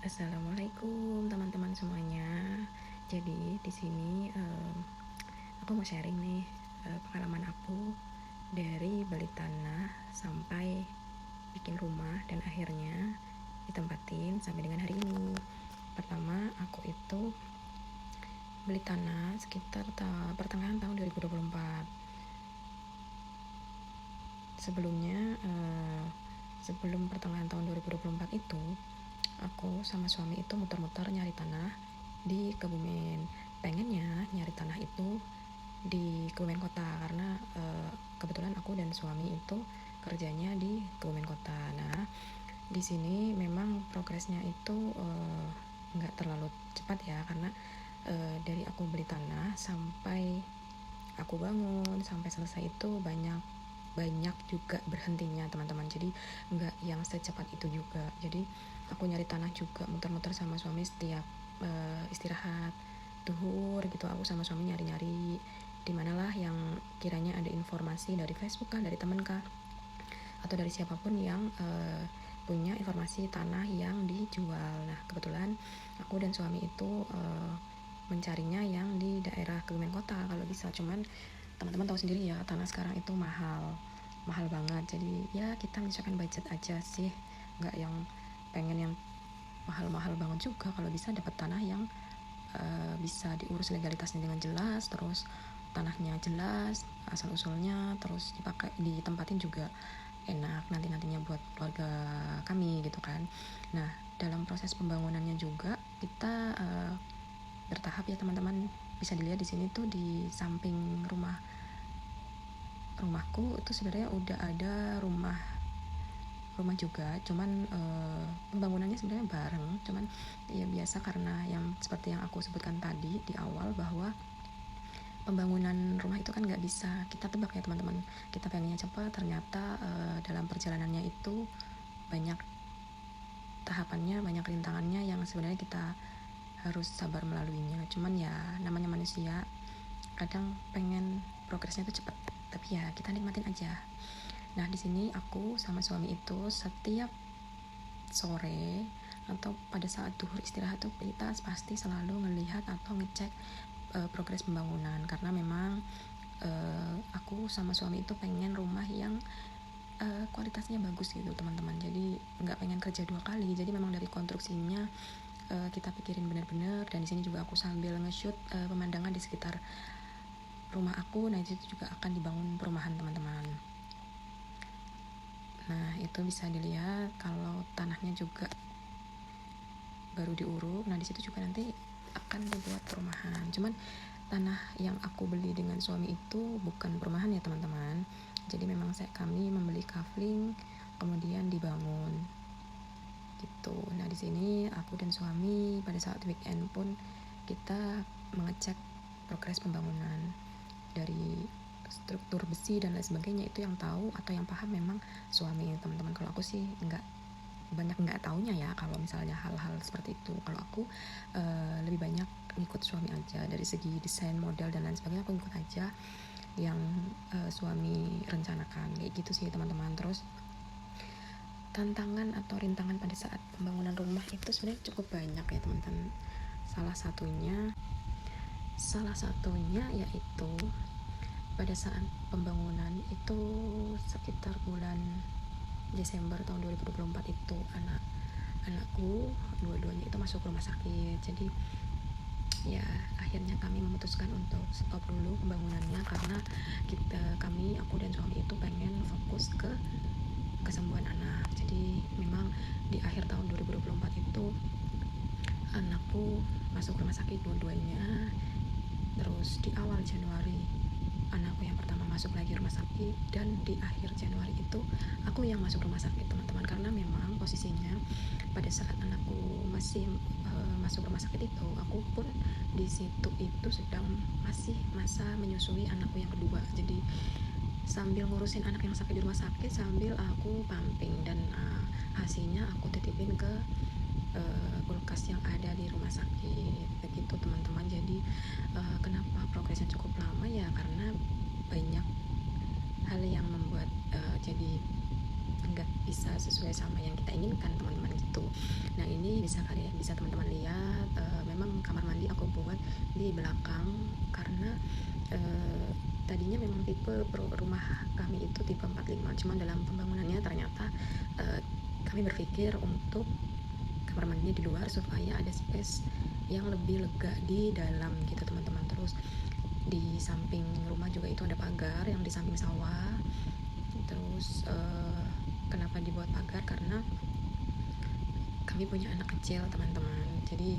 Assalamualaikum teman-teman semuanya. Jadi di sini aku mau sharing nih pengalaman aku dari beli tanah sampai bikin rumah dan akhirnya ditempatin sampai dengan hari ini. Pertama, aku itu beli tanah sekitar pertengahan tahun 2024. Sebelumnya sebelum pertengahan tahun 2024 itu aku sama suami itu muter-muter nyari tanah di Kebumen. Pengennya nyari tanah itu di Kebumen Kota karena kebetulan aku dan suami itu kerjanya di Kebumen Kota. Nah, di sini memang progresnya itu nggak terlalu cepat ya, karena dari aku beli tanah sampai aku bangun sampai selesai itu banyak juga berhentinya teman-teman. Jadi nggak yang secepat itu juga. Jadi aku nyari tanah juga muter-muter sama suami setiap istirahat duhur gitu. Aku sama suami nyari-nyari di manalah yang kiranya ada informasi dari Facebook kah, dari temen kah, atau dari siapapun yang punya informasi tanah yang dijual. Nah, kebetulan aku dan suami itu mencarinya yang di daerah Kebumen Kota kalau bisa. Cuman teman-teman tahu sendiri ya, tanah sekarang itu mahal banget. Jadi ya kita misalkan budget aja sih, nggak yang pengen yang mahal-mahal banget juga. Kalau bisa dapat tanah yang bisa diurus legalitasnya dengan jelas, terus tanahnya jelas asal usulnya, terus ditempatin juga enak nantinya buat keluarga kami gitu kan. Nah, dalam proses pembangunannya juga kita bertahap ya teman-teman. Bisa dilihat di sini tuh di samping rumahku itu sebenarnya udah ada rumah juga, cuman pembangunannya sebenarnya bareng. Cuman ya biasa, karena yang seperti yang aku sebutkan tadi di awal bahwa pembangunan rumah itu kan nggak bisa kita tebak ya teman-teman. Kita pengennya cepat, ternyata dalam perjalanannya itu banyak tahapannya, banyak rintangannya yang sebenarnya kita harus sabar melaluinya. Cuman ya namanya manusia, kadang pengen progresnya itu cepat, tapi ya kita nikmatin aja. Nah, di sini aku sama suami itu setiap sore atau pada saat duhur istirahat tuh kita pasti selalu ngelihat atau ngecek progres pembangunan, karena memang aku sama suami itu pengen rumah yang kualitasnya bagus gitu teman-teman. Jadi nggak pengen kerja dua kali. Jadi memang dari konstruksinya kita pikirin benar-benar. Dan di sini juga aku sambil nge-shoot pemandangan di sekitar rumah aku. Nah, itu juga akan dibangun perumahan teman-teman. Nah, itu bisa dilihat kalau tanahnya juga baru diuruk. Nah, di situ juga nanti akan dibuat perumahan. Cuman tanah yang aku beli dengan suami itu bukan perumahan ya teman-teman. Jadi memang kami membeli kafling kemudian dibangun gitu. Nah, di sini aku dan suami pada saat weekend pun kita mengecek progres pembangunan dari struktur besi dan lain sebagainya. Itu yang tahu atau yang paham memang suami teman-teman. Kalau aku sih nggak taunya ya kalau misalnya hal-hal seperti itu. Kalau aku lebih banyak ngikut suami aja. Dari segi desain, model dan lain sebagainya aku ikut aja yang suami rencanakan, kayak gitu sih teman-teman. Terus tantangan atau rintangan pada saat pembangunan rumah itu sebenarnya cukup banyak ya teman-teman. Salah satunya yaitu pada saat pembangunan itu sekitar bulan Desember tahun 2024 itu anakku dua-duanya itu masuk rumah sakit. Jadi ya akhirnya kami memutuskan untuk stop dulu pembangunannya, karena aku dan suami itu pengen fokus ke kesembuhan anak. Jadi memang di akhir tahun 2024 itu anakku masuk rumah sakit dua-duanya. Terus di awal Januari anakku yang pertama masuk lagi rumah sakit, dan di akhir Januari itu aku yang masuk rumah sakit teman-teman. Karena memang posisinya pada saat anakku masih masuk rumah sakit itu, aku pun di situ itu sedang masih masa menyusui anakku yang kedua. Jadi sambil ngurusin anak yang sakit di rumah sakit sambil aku pumping, dan hasilnya aku titipin ke kulkas yang ada di rumah sakit begitu teman-teman. Jadi kenapa progresnya cukup lama ya, karena banyak hal yang membuat jadi nggak bisa sesuai sama yang kita inginkan teman-teman gitu. Nah, ini bisa bisa teman-teman lihat, memang kamar mandi aku buat di belakang karena tadinya memang tipe rumah kami itu tipe 45, cuman dalam pembangunannya ternyata kami berpikir untuk kamar mandinya di luar supaya ada space yang lebih lega di dalam gitu teman-teman. Terus di samping rumah juga itu ada pagar yang di samping sawah. Terus kenapa dibuat pagar, karena kami punya anak kecil teman-teman, jadi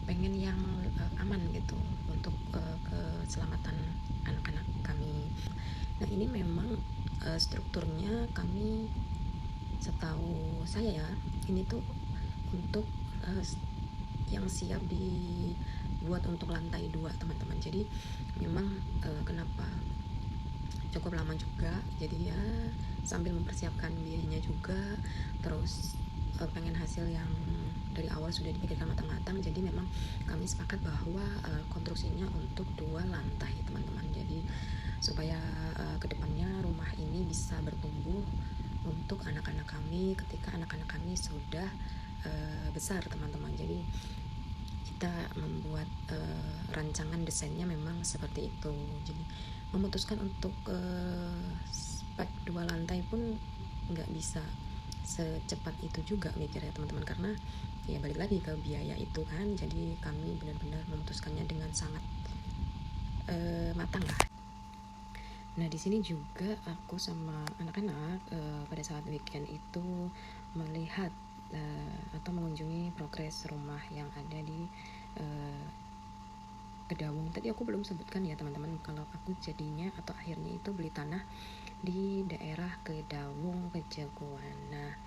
pengen yang aman gitu untuk keselamatan anak-anak kami. Nah ini memang strukturnya kami, setahu saya ya, ini tuh untuk yang siap dibuat untuk lantai 2 teman-teman. Jadi memang kenapa cukup lama juga, jadi ya sambil mempersiapkan dirinya juga, terus pengen hasil yang dari awal sudah dipikirkan matang-matang. Jadi memang kami sepakat bahwa konstruksinya untuk 2 lantai teman-teman, jadi supaya kedepannya rumah ini bisa bertumbuh untuk anak-anak kami ketika anak-anak kami sudah besar teman-teman. Jadi kita membuat rancangan desainnya memang seperti itu. Jadi memutuskan untuk spek 2 lantai pun nggak bisa secepat itu juga mikirnya teman-teman, karena ya balik lagi ke biaya itu kan. Jadi kami benar-benar memutuskannya dengan sangat matang lah. Nah di sini juga aku sama anak-anak pada saat weekend itu melihat atau mengunjungi progres rumah yang ada di Kedawung. Tadi aku belum sebutkan ya teman-teman, kalau aku jadinya atau akhirnya itu beli tanah di daerah Kedawung, Pejaguan. Nah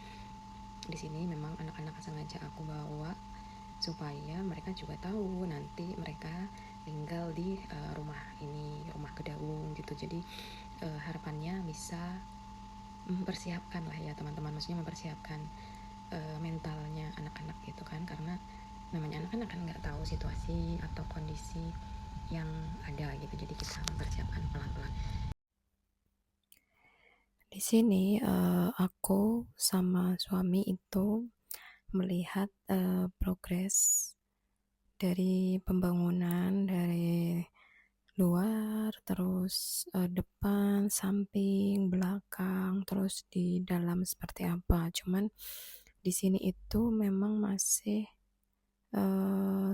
di sini memang anak-anak sengaja aku bawa supaya mereka juga tahu nanti mereka tinggal di rumah ini, rumah Kedawung gitu. Jadi harapannya bisa mempersiapkan lah ya teman-teman, maksudnya mempersiapkan mentalnya anak-anak gitu kan, karena namanya anak-anak kan nggak tahu situasi atau kondisi yang ada gitu, jadi kita mempersiapkan pelan-pelan. Di sini aku sama suami itu melihat progres dari pembangunan dari luar, terus depan, samping, belakang, terus di dalam seperti apa. Cuman di sini itu memang masih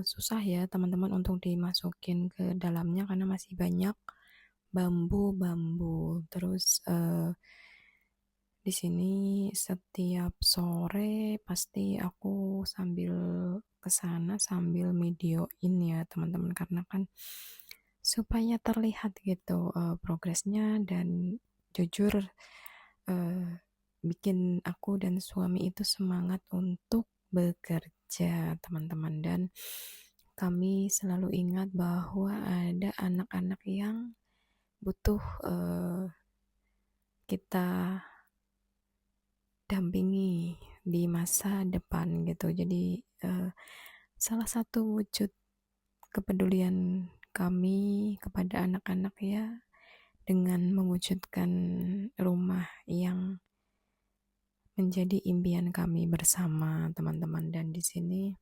susah ya teman-teman untuk dimasukin ke dalamnya karena masih banyak bambu-bambu. Terus di sini setiap sore pasti aku sambil kesana sambil videoin ya teman-teman, karena kan supaya terlihat gitu progresnya, dan jujur bikin aku dan suami itu semangat untuk bekerja teman-teman. Dan kami selalu ingat bahwa ada anak-anak yang butuh kita dampingi di masa depan gitu. Jadi salah satu wujud kepedulian kami kepada anak-anak ya dengan mewujudkan rumah yang menjadi impian kami bersama teman-teman. Dan di sini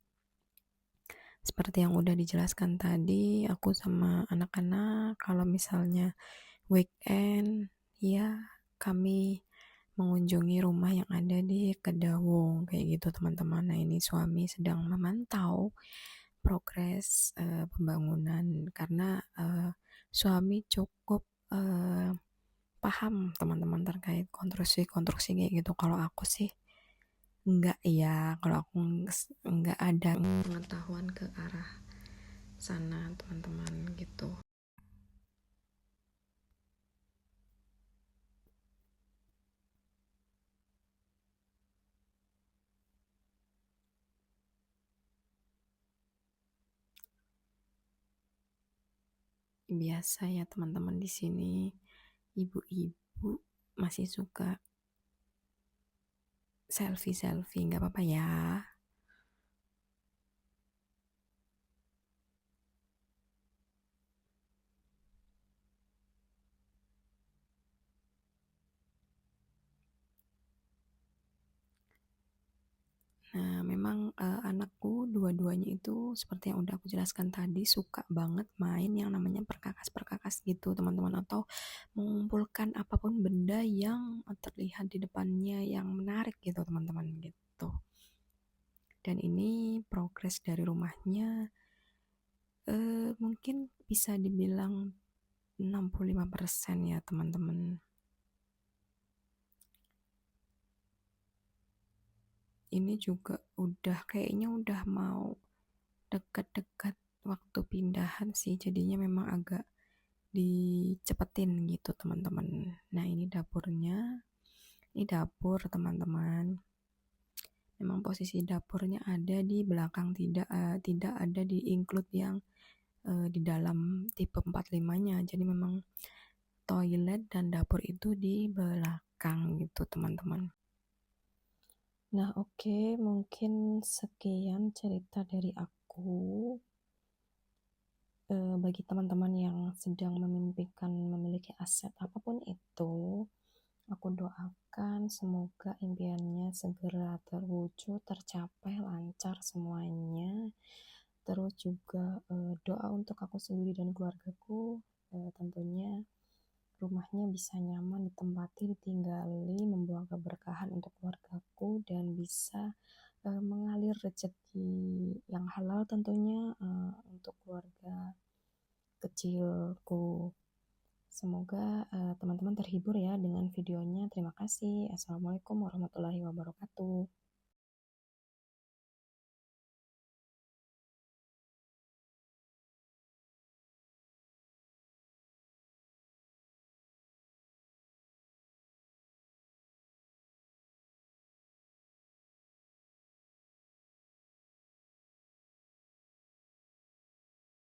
seperti yang udah dijelaskan tadi, aku sama anak-anak kalau misalnya weekend ya kami mengunjungi rumah yang ada di Kedawung kayak gitu teman-teman. Nah ini suami sedang memantau progres pembangunan, karena suami cukup paham teman-teman terkait konstruksi kayak gitu. Kalau aku sih enggak ya, kalau aku enggak ada pengetahuan ke arah sana teman-teman gitu. Biasa ya teman-teman, di sini ibu-ibu masih suka selfie nggak apa-apa ya. Nah memang berdua-duanya itu seperti yang udah aku jelaskan tadi suka banget main yang namanya perkakas-perkakas gitu teman-teman, atau mengumpulkan apapun benda yang terlihat di depannya yang menarik gitu teman-teman gitu. Dan ini progres dari rumahnya mungkin bisa dibilang 65% ya teman-teman. Ini juga kayaknya udah mau dekat-dekat waktu pindahan sih, jadinya memang agak dicepetin gitu teman-teman. Nah ini dapurnya, ini dapur teman-teman. Memang posisi dapurnya ada di belakang, tidak ada di include yang di dalam tipe 45-nya. Jadi memang toilet dan dapur itu di belakang gitu teman-teman. Nah oke, mungkin sekian cerita dari aku. Bagi teman-teman yang sedang memimpikan memiliki aset apapun itu, aku doakan semoga impiannya segera terwujud, tercapai, lancar semuanya. Terus juga doa untuk aku sendiri dan keluargaku, tentunya rumahnya bisa nyaman ditempati, ditinggali, membawa keberkahan untuk keluargaku dan bisa mengalir rezeki yang halal tentunya untuk keluarga kecilku. Semoga teman-teman terhibur ya dengan videonya. Terima kasih. Assalamualaikum warahmatullahi wabarakatuh.